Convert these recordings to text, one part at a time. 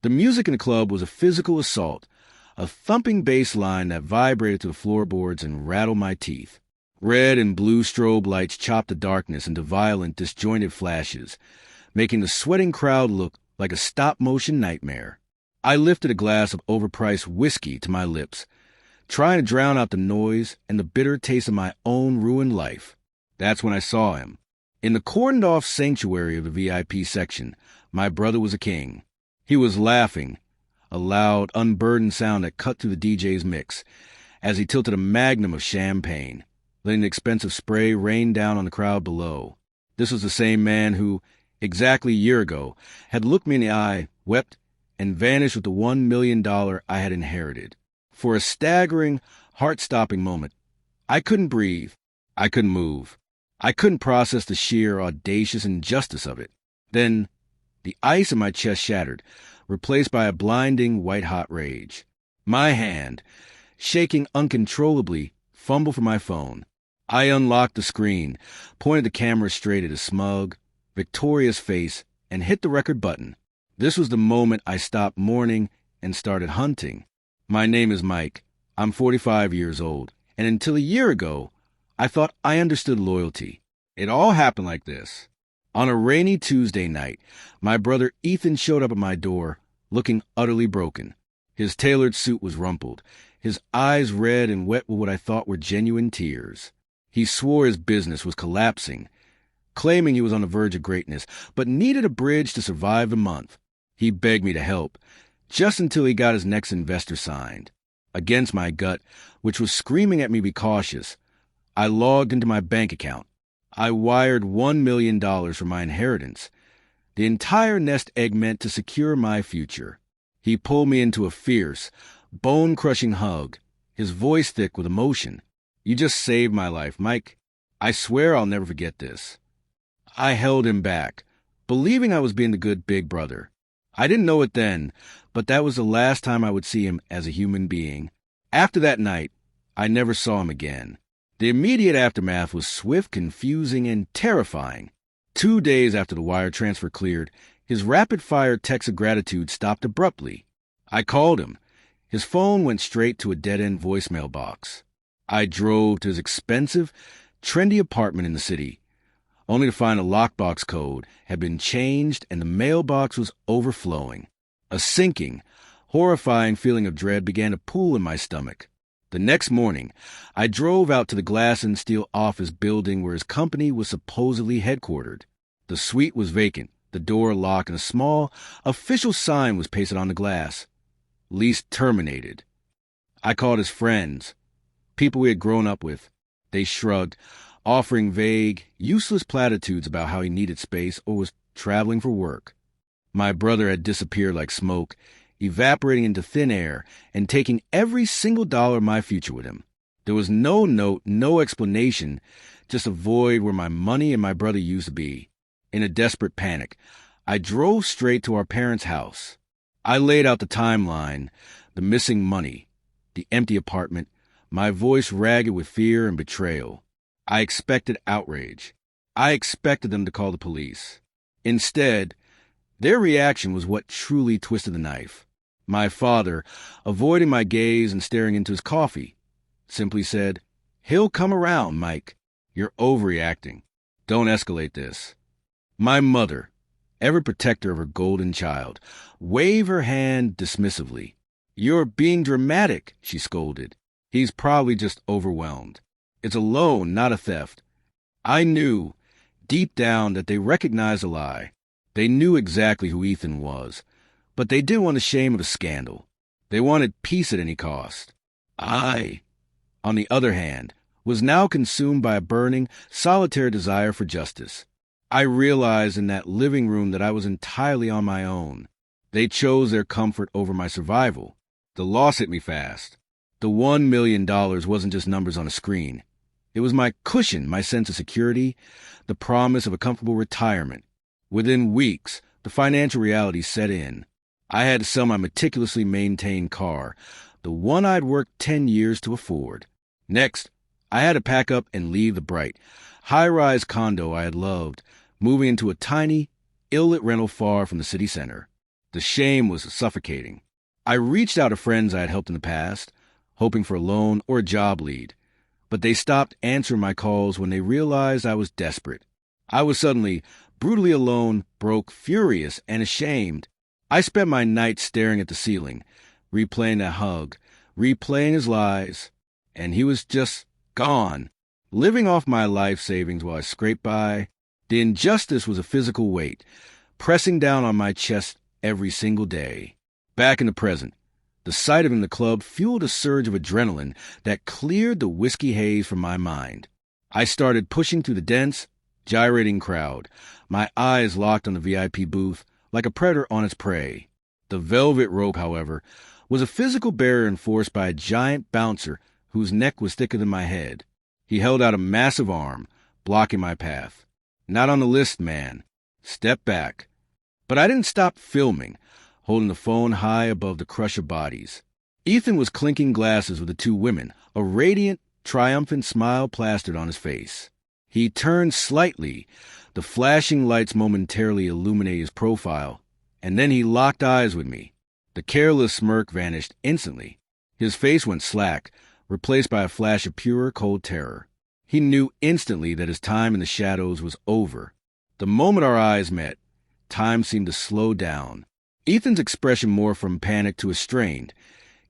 The music in the club was a physical assault, a thumping bass line that vibrated to the floorboards and rattled my teeth. Red and blue strobe lights chopped the darkness into violent, disjointed flashes, making the sweating crowd look like a stop-motion nightmare. I lifted a glass of overpriced whiskey to my lips, trying to drown out the noise and the bitter taste of my own ruined life. That's when I saw him. In the cordoned-off sanctuary of the VIP section, my brother was a king. He was laughing, a loud, unburdened sound that cut through the DJ's mix, as he tilted a magnum of champagne, letting the expensive spray rain down on the crowd below. This was the same man who, exactly a year ago, had looked me in the eye, wept, and vanished with the $1 million I had inherited. For a staggering, heart-stopping moment, I couldn't breathe. I couldn't move. I couldn't process the sheer, audacious injustice of it. Then, the ice in my chest shattered, replaced by a blinding, white-hot rage. My hand, shaking uncontrollably, fumbled for my phone. I unlocked the screen, pointed the camera straight at his smug, victorious face, and hit the record button. This was the moment I stopped mourning and started hunting. My name is Mike. I'm 45 years old, and until a year ago, I thought I understood loyalty. It all happened like this. On a rainy Tuesday night, my brother Ethan showed up at my door, looking utterly broken. His tailored suit was rumpled, his eyes red and wet with what I thought were genuine tears. He swore his business was collapsing, claiming he was on the verge of greatness, but needed a bridge to survive the month. He begged me to help, just until he got his next investor signed. Against my gut, which was screaming at me to be cautious, I logged into my bank account. I wired $1 million for my inheritance, the entire nest egg meant to secure my future. He pulled me into a fierce, bone-crushing hug, his voice thick with emotion. You just saved my life, Mike. I swear I'll never forget this. I held him back, believing I was being the good big brother. I didn't know it then, but that was the last time I would see him as a human being. After that night, I never saw him again. The immediate aftermath was swift, confusing, and terrifying. 2 days after the wire transfer cleared, his rapid-fire text of gratitude stopped abruptly. I called him. His phone went straight to a dead-end voicemail box. I drove to his expensive, trendy apartment in the city, only to find the lockbox code had been changed and the mailbox was overflowing. A sinking, horrifying feeling of dread began to pool in my stomach. The next morning, I drove out to the glass and steel office building where his company was supposedly headquartered. The suite was vacant, the door locked, and a small, official sign was pasted on the glass. Lease terminated. I called his friends, people we had grown up with. They shrugged, offering vague, useless platitudes about how he needed space or was traveling for work. My brother had disappeared like smoke, evaporating into thin air and taking every single dollar of my future with him. There was no note, no explanation, just a void where my money and my brother used to be. In a desperate panic, I drove straight to our parents' house. I laid out the timeline, the missing money, the empty apartment, my voice ragged with fear and betrayal. I expected outrage. I expected them to call the police. Instead, their reaction was what truly twisted the knife. My father, avoiding my gaze and staring into his coffee, simply said, "He'll come around, Mike. You're overreacting. Don't escalate this." My mother, ever protector of her golden child, waved her hand dismissively. "You're being dramatic," she scolded. "He's probably just overwhelmed. It's a loan, not a theft." I knew, deep down, that they recognized a lie. They knew exactly who Ethan was, but they didn't want the shame of the scandal. They wanted peace at any cost. I, on the other hand, was now consumed by a burning, solitary desire for justice. I realized in that living room that I was entirely on my own. They chose their comfort over my survival. The loss hit me fast. The $1 million wasn't just numbers on a screen. It was my cushion, my sense of security, the promise of a comfortable retirement. Within weeks, the financial reality set in. I had to sell my meticulously maintained car, the one I'd worked 10 years to afford. Next, I had to pack up and leave the bright, high-rise condo I had loved, moving into a tiny, ill-lit rental far from the city center. The shame was suffocating. I reached out to friends I had helped in the past, hoping for a loan or a job lead, but they stopped answering my calls when they realized I was desperate. I was suddenly brutally alone, broke, furious, and ashamed. I spent my nights staring at the ceiling, replaying that hug, replaying his lies, and he was just gone. Living off my life savings while I scraped by, the injustice was a physical weight, pressing down on my chest every single day. Back in the present, the sight of him in the club fueled a surge of adrenaline that cleared the whiskey haze from my mind. I started pushing through the dense, gyrating crowd, my eyes locked on the VIP booth like a predator on its prey. The velvet rope, however, was a physical barrier enforced by a giant bouncer whose neck was thicker than my head. He held out a massive arm, blocking my path. Not on the list, man. Step back. But I didn't stop filming, holding the phone high above the crush of bodies. Ethan was clinking glasses with the two women, a radiant, triumphant smile plastered on his face. He turned slightly, the flashing lights momentarily illuminating his profile, and then he locked eyes with me. The careless smirk vanished instantly. His face went slack, replaced by a flash of pure, cold terror. He knew instantly that his time in the shadows was over. The moment our eyes met, time seemed to slow down. Ethan's expression morphed from panic to a strained,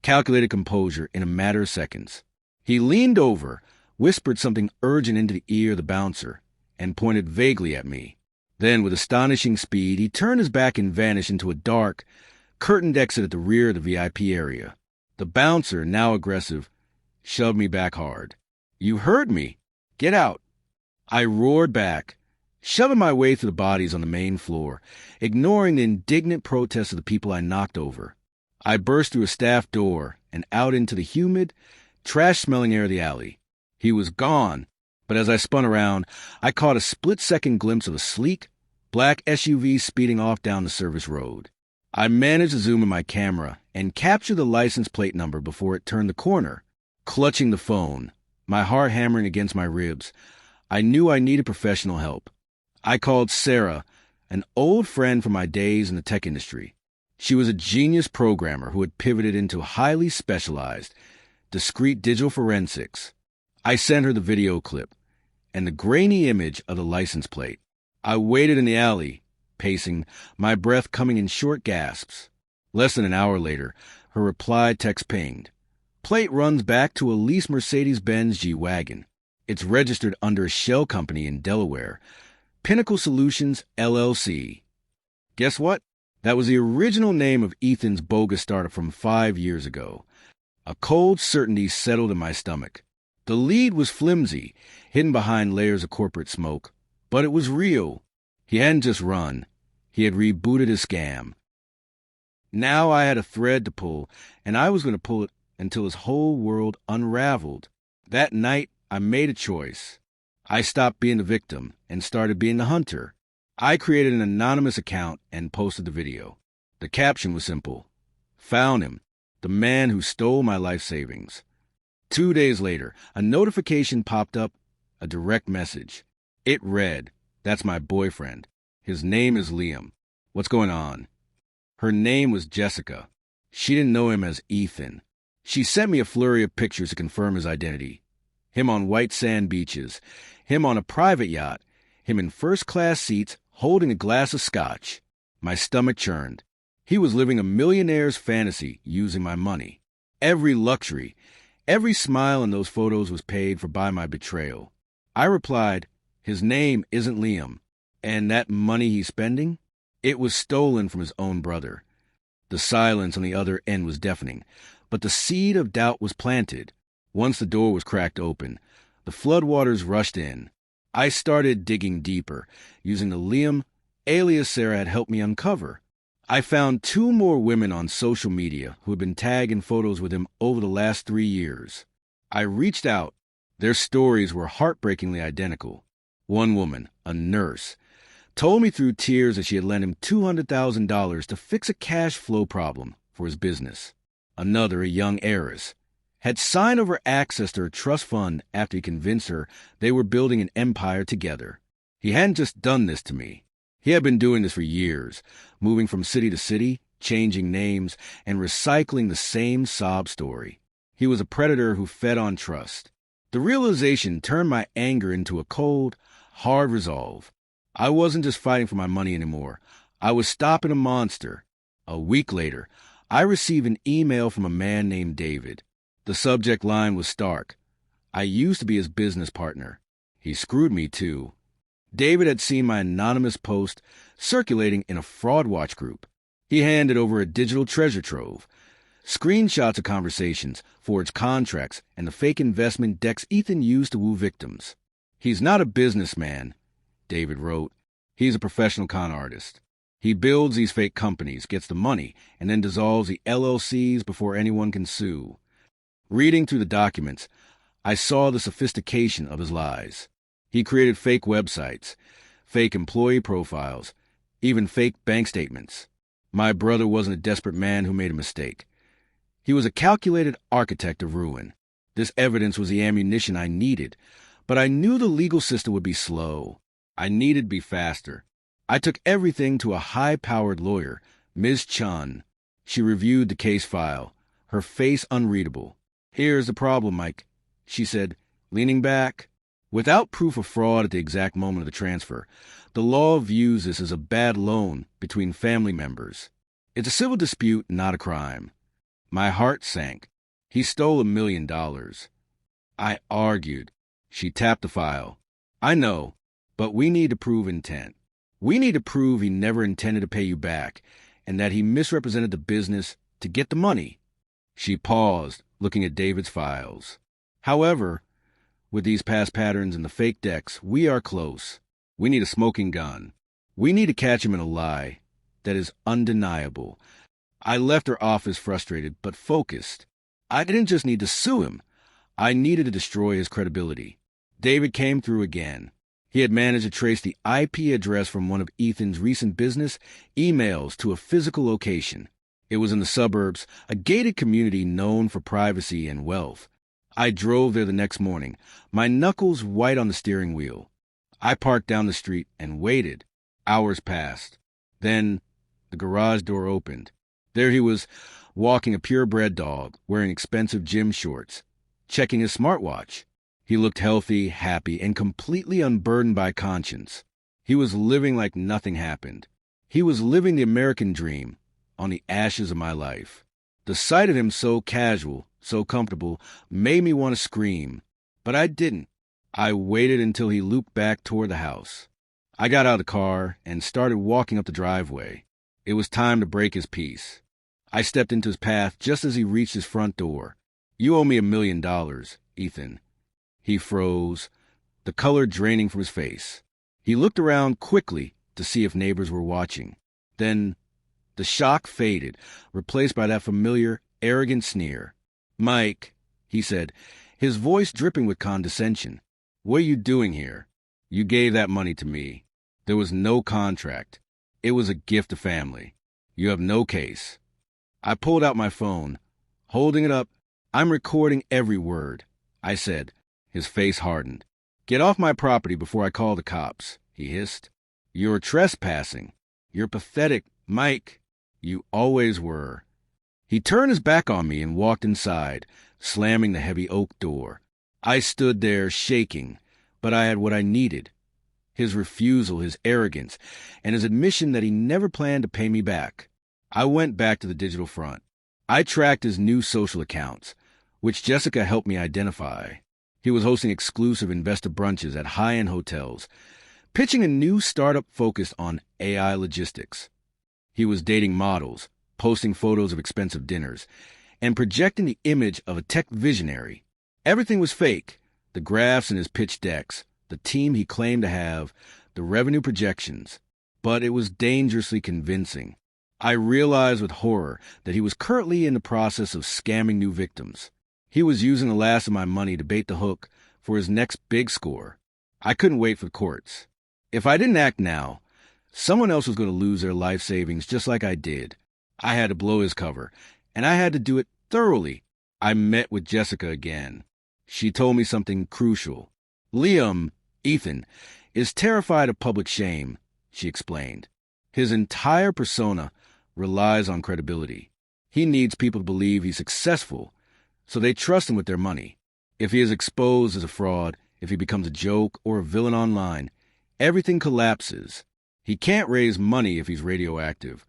calculated composure in a matter of seconds. He leaned over, whispered something urgent into the ear of the bouncer, and pointed vaguely at me. Then, with astonishing speed, he turned his back and vanished into a dark, curtained exit at the rear of the VIP area. The bouncer, now aggressive, shoved me back hard. "You heard me. Get out." I roared back, shoving my way through the bodies on the main floor, ignoring the indignant protests of the people I knocked over. I burst through a staff door and out into the humid, trash-smelling air of the alley. He was gone, but as I spun around, I caught a split-second glimpse of a sleek, black SUV speeding off down the service road. I managed to zoom in my camera and capture the license plate number before it turned the corner. Clutching the phone, my heart hammering against my ribs, I knew I needed professional help. I called Sarah, an old friend from my days in the tech industry. She was a genius programmer who had pivoted into highly specialized, discrete digital forensics. I sent her the video clip and the grainy image of the license plate. I waited in the alley, pacing, my breath coming in short gasps. Less than an hour later, her reply text pinged. Plate runs back to a leased Mercedes-Benz G-Wagon. It's registered under a shell company in Delaware, Pinnacle Solutions, LLC. Guess what? That was the original name of Ethan's bogus startup from 5 years ago. A cold certainty settled in my stomach. The lead was flimsy, hidden behind layers of corporate smoke, but it was real. He hadn't just run. He had rebooted his scam. Now I had a thread to pull, and I was going to pull it until his whole world unraveled. That night, I made a choice. I stopped being the victim and started being the hunter. I created an anonymous account and posted the video. The caption was simple. Found him, the man who stole my life savings. 2 days later, a notification popped up, a direct message. It read, "That's my boyfriend. His name is Liam. What's going on?" Her name was Jessica. She didn't know him as Ethan. She sent me a flurry of pictures to confirm his identity. Him on white sand beaches, him on a private yacht, him in first-class seats holding a glass of scotch. My stomach churned. He was living a millionaire's fantasy using my money. Every luxury, every smile in those photos was paid for by my betrayal. I replied, his name isn't Liam. And that money he's spending? It was stolen from his own brother. The silence on the other end was deafening, but the seed of doubt was planted. Once the door was cracked open, the floodwaters rushed in. I started digging deeper, using the Liam, alias Sarah, had helped me uncover. I found 2 more women on social media who had been tagged in photos with him over the last 3 years. I reached out. Their stories were heartbreakingly identical. One woman, a nurse, told me through tears that she had lent him $200,000 to fix a cash flow problem for his business. Another, a young heiress, had signed over access to her trust fund after he convinced her they were building an empire together. He hadn't just done this to me. He had been doing this for years, moving from city to city, changing names and recycling the same sob story. He was a predator who fed on trust. The realization turned my anger into a cold, hard resolve. I wasn't just fighting for my money anymore. I was stopping a monster. A week later, I received an email from a man named David. The subject line was stark. I used to be his business partner. He screwed me, too. David had seen my anonymous post circulating in a fraud watch group. He handed over a digital treasure trove, screenshots of conversations, forged contracts, and the fake investment decks Ethan used to woo victims. He's not a businessman, David wrote. He's a professional con artist. He builds these fake companies, gets the money, and then dissolves the LLCs before anyone can sue. Reading through the documents, I saw the sophistication of his lies. He created fake websites, fake employee profiles, even fake bank statements. My brother wasn't a desperate man who made a mistake. He was a calculated architect of ruin. This evidence was the ammunition I needed, but I knew the legal system would be slow. I needed to be faster. I took everything to a high-powered lawyer, Ms. Chun. She reviewed the case file, her face unreadable. "Here's the problem, Mike," she said, leaning back. Without proof of fraud at the exact moment of the transfer, the law views this as a bad loan between family members. It's a civil dispute, not a crime. My heart sank. He stole $1 million. I argued. She tapped the file. "I know, but we need to prove intent. We need to prove he never intended to pay you back, and that he misrepresented the business to get the money." She paused, looking at David's files. "However, with these past patterns and the fake decks, we are close. We need a smoking gun. We need to catch him in a lie that is undeniable." I left her office frustrated but focused. I didn't just need to sue him. I needed to destroy his credibility. David came through again. He had managed to trace the IP address from one of Ethan's recent business emails to a physical location. It was in the suburbs, a gated community known for privacy and wealth. I drove there the next morning, my knuckles white on the steering wheel. I parked down the street and waited. Hours passed. Then the garage door opened. There he was, walking a purebred dog, wearing expensive gym shorts, checking his smartwatch. He looked healthy, happy, and completely unburdened by conscience. He was living like nothing happened. He was living the American dream on the ashes of my life. The sight of him so casual, so comfortable, made me want to scream. But I didn't. I waited until he looped back toward the house. I got out of the car and started walking up the driveway. It was time to break his peace. I stepped into his path just as he reached his front door. "You owe me $1 million, Ethan." He froze, the color draining from his face. He looked around quickly to see if neighbors were watching. Then the shock faded, replaced by that familiar, arrogant sneer. "Mike," he said, his voice dripping with condescension, "what are you doing here? You gave that money to me. There was no contract. It was a gift to family. You have no case." I pulled out my phone. Holding it up, "I'm recording every word," I said. His face hardened. "Get off my property before I call the cops," he hissed. "You're trespassing. You're pathetic, Mike. You always were." He turned his back on me and walked inside, slamming the heavy oak door. I stood there, shaking, but I had what I needed. His refusal, his arrogance, and his admission that he never planned to pay me back. I went back to the digital front. I tracked his new social accounts, which Jessica helped me identify. He was hosting exclusive investor brunches at high-end hotels, pitching a new startup focused on AI logistics. He was dating models, posting photos of expensive dinners, and projecting the image of a tech visionary. Everything was fake. The graphs in his pitch decks, the team he claimed to have, the revenue projections. But it was dangerously convincing. I realized with horror that he was currently in the process of scamming new victims. He was using the last of my money to bait the hook for his next big score. I couldn't wait for the courts. If I didn't act now, someone else was going to lose their life savings just like I did. I had to blow his cover, and I had to do it thoroughly. I met with Jessica again. She told me something crucial. "Liam, Ethan, is terrified of public shame," she explained. "His entire persona relies on credibility. He needs people to believe he's successful, so they trust him with their money. If he is exposed as a fraud, if he becomes a joke or a villain online, everything collapses. He can't raise money if he's radioactive.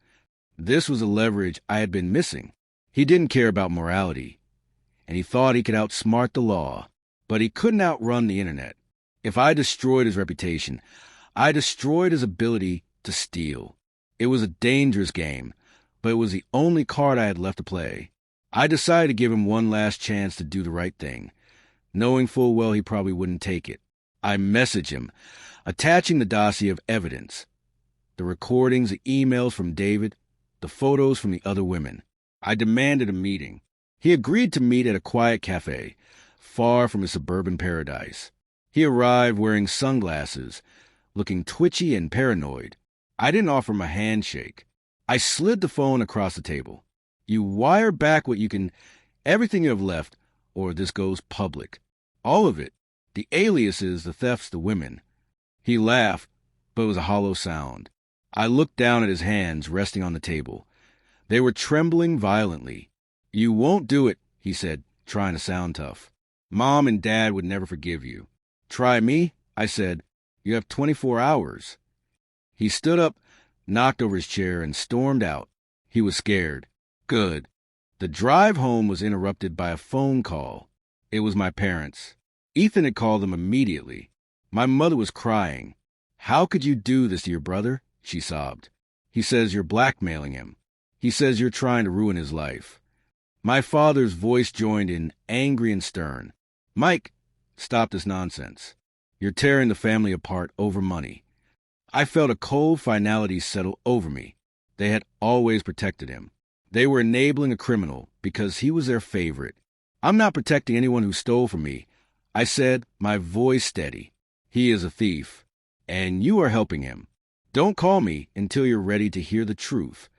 This was a leverage I had been missing. He didn't care about morality, and he thought he could outsmart the law, but he couldn't outrun the internet. If I destroyed his reputation, I destroyed his ability to steal. It was a dangerous game, but it was the only card I had left to play. I decided to give him one last chance to do the right thing, knowing full well he probably wouldn't take it. I messaged him, attaching the dossier of evidence, the recordings, the emails from David, the photos from the other women. I demanded a meeting. He agreed to meet at a quiet cafe, far from his suburban paradise. He arrived wearing sunglasses, looking twitchy and paranoid. I didn't offer him a handshake. I slid the phone across the table. You wire back what you can, everything you have left, or this goes public. All of it. The aliases, the thefts, the women. He laughed, but it was a hollow sound. I looked down at his hands resting on the table. They were trembling violently. You won't do it, he said, trying to sound tough. Mom and Dad would never forgive you. Try me, I said. You have 24 hours. He stood up, knocked over his chair, and stormed out. He was scared. Good. The drive home was interrupted by a phone call. It was my parents. Ethan had called them immediately. My mother was crying. How could you do this to your brother? She sobbed. He says you're blackmailing him. He says you're trying to ruin his life. My father's voice joined in, angry and stern. Mike, stop this nonsense. You're tearing the family apart over money. I felt a cold finality settle over me. They had always protected him. They were enabling a criminal because he was their favorite. I'm not protecting anyone who stole from me. I said, my voice steady. He is a thief, and you are helping him. Don't call me until you're ready to hear the truth.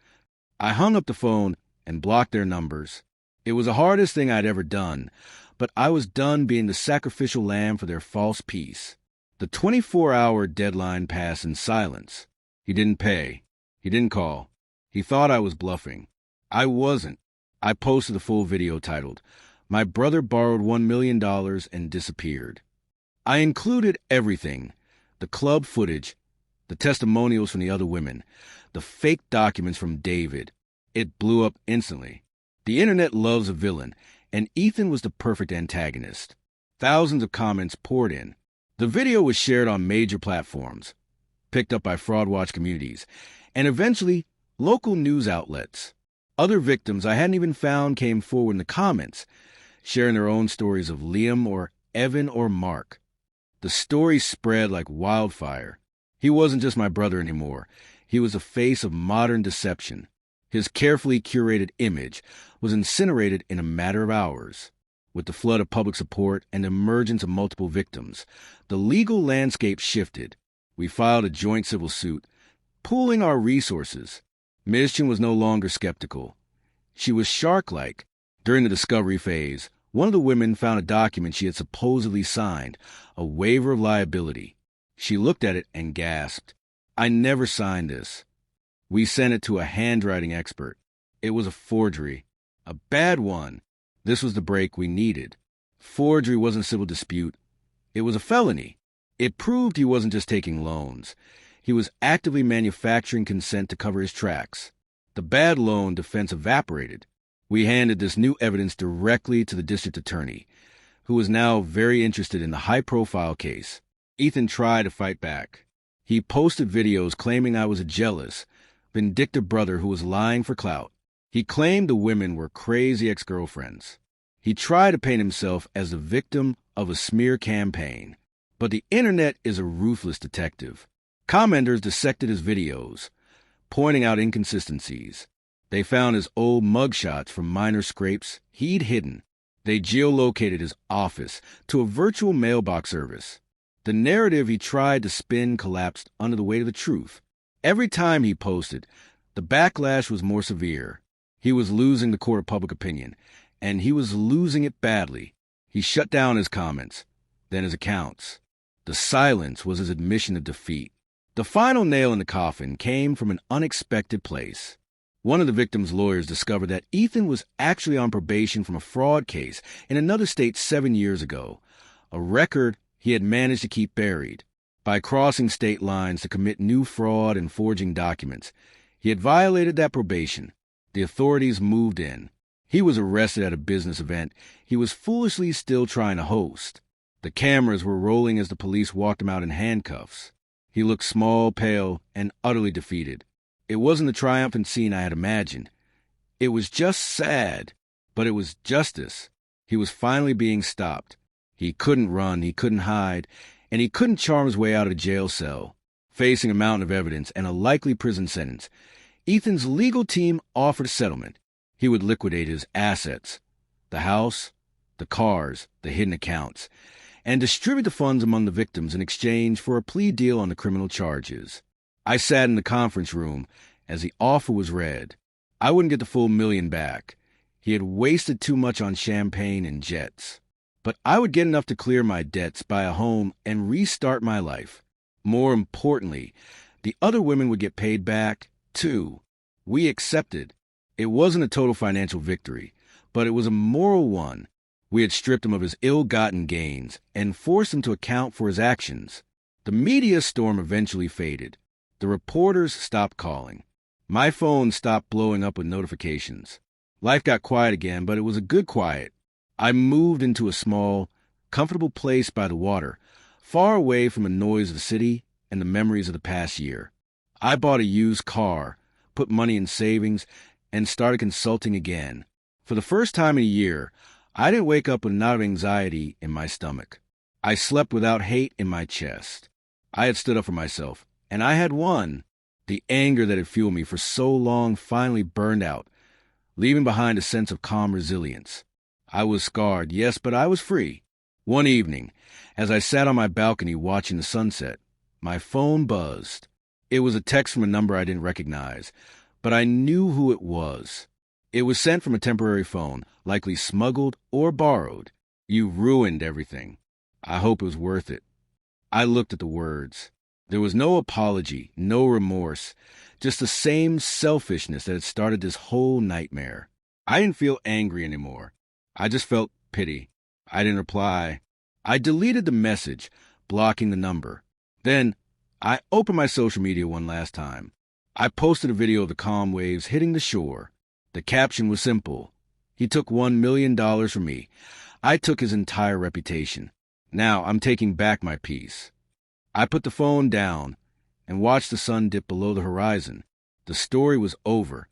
I hung up the phone and blocked their numbers. It was the hardest thing I'd ever done, but I was done being the sacrificial lamb for their false peace. The 24-hour deadline passed in silence. He didn't pay. He didn't call. He thought I was bluffing. I wasn't. I posted the full video titled, My Brother Borrowed $1 million and Disappeared. I included everything, the club footage, the testimonials from the other women, the fake documents from David. It blew up instantly. The internet loves a villain, and Ethan was the perfect antagonist. Thousands of comments poured in. The video was shared on major platforms, picked up by fraud watch communities, and eventually local news outlets. Other victims I hadn't even found came forward in the comments, sharing their own stories of Liam or Evan or Mark. The story spread like wildfire. He wasn't just my brother anymore. He was the face of modern deception. His carefully curated image was incinerated in a matter of hours. With the flood of public support and the emergence of multiple victims, the legal landscape shifted. We filed a joint civil suit, pooling our resources. Mission was no longer skeptical. She was shark-like. During the discovery phase, one of the women found a document she had supposedly signed, a waiver of liability. She looked at it and gasped. I never signed this. We sent it to a handwriting expert. It was a forgery. A bad one. This was the break we needed. Forgery wasn't a civil dispute. It was a felony. It proved he wasn't just taking loans. He was actively manufacturing consent to cover his tracks. The bad loan defense evaporated. We handed this new evidence directly to the district attorney, who was now very interested in the high-profile case. Ethan tried to fight back. He posted videos claiming I was a jealous, vindictive brother who was lying for clout. He claimed the women were crazy ex-girlfriends. He tried to paint himself as the victim of a smear campaign. But the internet is a ruthless detective. Commenters dissected his videos, pointing out inconsistencies. They found his old mugshots from minor scrapes he'd hidden. They geolocated his office to a virtual mailbox service. The narrative he tried to spin collapsed under the weight of the truth. Every time he posted, the backlash was more severe. He was losing the court of public opinion, and he was losing it badly. He shut down his comments, then his accounts. The silence was his admission of defeat. The final nail in the coffin came from an unexpected place. One of the victim's lawyers discovered that Ethan was actually on probation from a fraud case in another state 7 years ago, a record he had managed to keep buried. By crossing state lines to commit new fraud and forging documents, he had violated that probation. The authorities moved in. He was arrested at a business event he was foolishly still trying to host. The cameras were rolling as the police walked him out in handcuffs. He looked small, pale, and utterly defeated. It wasn't the triumphant scene I had imagined. It was just sad, but it was justice. He was finally being stopped. He couldn't run, he couldn't hide, and he couldn't charm his way out of a jail cell. Facing a mountain of evidence and a likely prison sentence, Ethan's legal team offered a settlement. He would liquidate his assets, the house, the cars, the hidden accounts, and distribute the funds among the victims in exchange for a plea deal on the criminal charges. I sat in the conference room as the offer was read. I wouldn't get the full $1 million back. He had wasted too much on champagne and jets. But I would get enough to clear my debts, buy a home, and restart my life. More importantly, the other women would get paid back, too. We accepted. It wasn't a total financial victory, but it was a moral one. We had stripped him of his ill-gotten gains and forced him to account for his actions. The media storm eventually faded. The reporters stopped calling. My phone stopped blowing up with notifications. Life got quiet again, but it was a good quiet. I moved into a small, comfortable place by the water, far away from the noise of the city and the memories of the past year. I bought a used car, put money in savings, and started consulting again. For the first time in a year, I didn't wake up with a knot of anxiety in my stomach. I slept without hate in my chest. I had stood up for myself, and I had won. The anger that had fueled me for so long finally burned out, leaving behind a sense of calm resilience. I was scarred, yes, but I was free. One evening, as I sat on my balcony watching the sunset, my phone buzzed. It was a text from a number I didn't recognize, but I knew who it was. It was sent from a temporary phone, likely smuggled or borrowed. You ruined everything. I hope it was worth it. I looked at the words. There was no apology, no remorse, just the same selfishness that had started this whole nightmare. I didn't feel angry anymore. I just felt pity. I didn't reply. I deleted the message, blocking the number. Then, I opened my social media one last time. I posted a video of the calm waves hitting the shore. The caption was simple. He took $1 million from me. I took his entire reputation. Now I'm taking back my peace. I put the phone down and watched the sun dip below the horizon. The story was over.